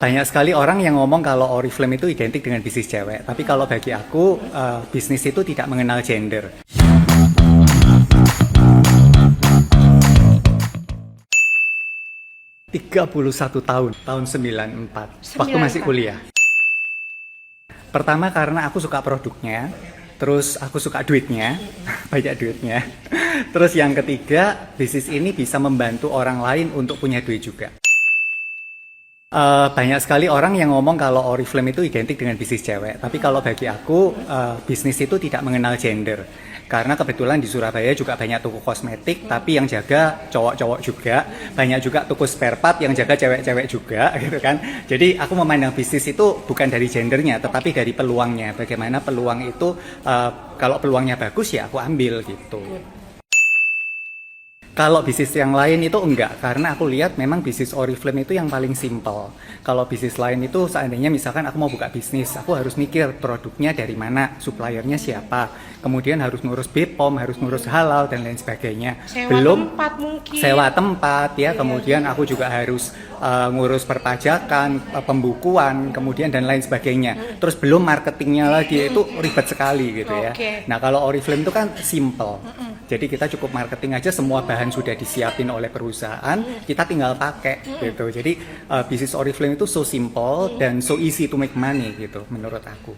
Banyak sekali orang yang ngomong kalau Oriflame itu identik dengan bisnis cewek. Tapi kalau bagi aku, bisnis itu tidak mengenal gender. Tahun 94, waktu masih kuliah. Pertama karena aku suka produknya, terus aku suka duitnya, banyak duitnya. Terus yang ketiga, bisnis ini bisa membantu orang lain untuk punya duit juga. Banyak sekali orang yang ngomong kalau Oriflame itu identik dengan bisnis cewek. Tapi kalau bagi aku, bisnis itu tidak mengenal gender. Karena kebetulan di Surabaya juga banyak toko kosmetik, tapi yang jaga cowok-cowok juga. Banyak juga toko spare part yang jaga cewek-cewek juga, gitu kan. Jadi aku memandang bisnis itu bukan dari gendernya, tetapi dari peluangnya. Bagaimana peluang itu, kalau peluangnya bagus ya aku ambil gitu. Kalau bisnis yang lain itu enggak, karena aku lihat memang bisnis Oriflame itu yang paling simpel. Kalau bisnis lain itu seandainya misalkan aku mau buka bisnis, aku harus mikir produknya dari mana, suppliernya siapa, kemudian harus ngurus BPOM, harus ngurus halal dan lain sebagainya. Belum tempat mungkin. Sewa tempat ya, kemudian aku juga harus ngurus perpajakan, pembukuan, kemudian dan lain sebagainya. Terus belum marketingnya lagi, itu ribet sekali gitu ya. Nah kalau Oriflame itu kan simple. Jadi kita cukup marketing aja, semua bahan sudah disiapin oleh perusahaan, kita tinggal pakai gitu. Jadi bisnis Oriflame itu so simple dan so easy to make money gitu menurut aku.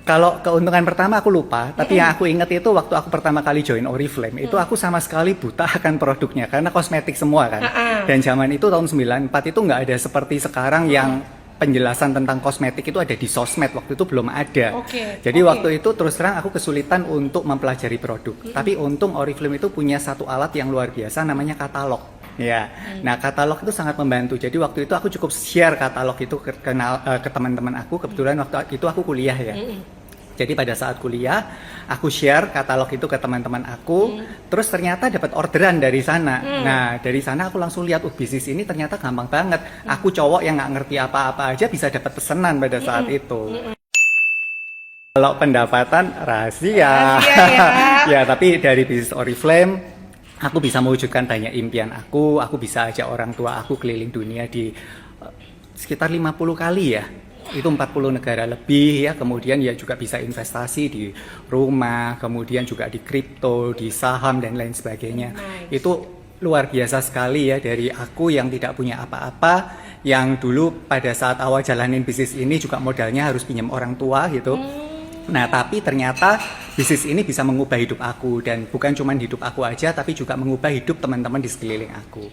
Kalau keuntungan pertama aku lupa, tapi yang aku ingat itu waktu aku pertama kali join Oriflame, itu aku sama sekali buta akan produknya karena kosmetik semua kan. Dan zaman itu tahun 94 itu nggak ada seperti sekarang yang penjelasan tentang kosmetik itu ada di sosmed, waktu itu belum ada. Jadi waktu itu terus terang aku kesulitan untuk mempelajari produk. Tapi untung Oriflame itu punya satu alat yang luar biasa namanya katalog. Ya, nah katalog itu sangat membantu. Jadi waktu itu aku cukup share katalog itu ke teman-teman aku. Kebetulan waktu itu aku kuliah ya. Jadi pada saat kuliah, aku share katalog itu ke teman-teman aku, terus ternyata dapat orderan dari sana. Nah, dari sana aku langsung lihat, bisnis ini ternyata gampang banget. Aku cowok yang nggak ngerti apa-apa aja bisa dapat pesanan pada saat itu. Kalau pendapatan rahasia ya, tapi dari bisnis Oriflame, aku bisa mewujudkan banyak impian aku bisa ajak orang tua aku keliling dunia di sekitar 50 kali ya. Itu 40 negara lebih ya, kemudian ya juga bisa investasi di rumah, kemudian juga di kripto, di saham dan lain sebagainya. Itu luar biasa sekali ya, dari aku yang tidak punya apa-apa, yang dulu pada saat awal jalanin bisnis ini juga modalnya harus pinjam orang tua gitu. Nah tapi ternyata bisnis ini bisa mengubah hidup aku, dan bukan cuma hidup aku aja tapi juga mengubah hidup teman-teman di sekeliling aku.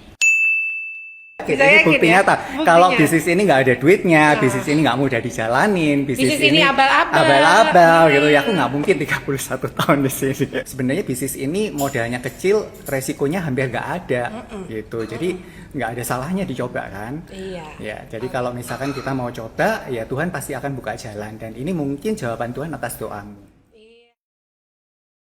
Ini bukti nyata. Kalau bisnis ini nggak ada duitnya, bisnis ini nggak mudah dijalanin, bisnis ini abal-abal gitu ya, aku nggak mungkin 31 tahun di sini. Sebenarnya bisnis ini modalnya kecil, resikonya hampir nggak ada gitu. Jadi nggak ada salahnya dicoba kan. Ya, jadi kalau misalkan kita mau coba, ya Tuhan pasti akan buka jalan, dan ini mungkin jawaban Tuhan atas doamu.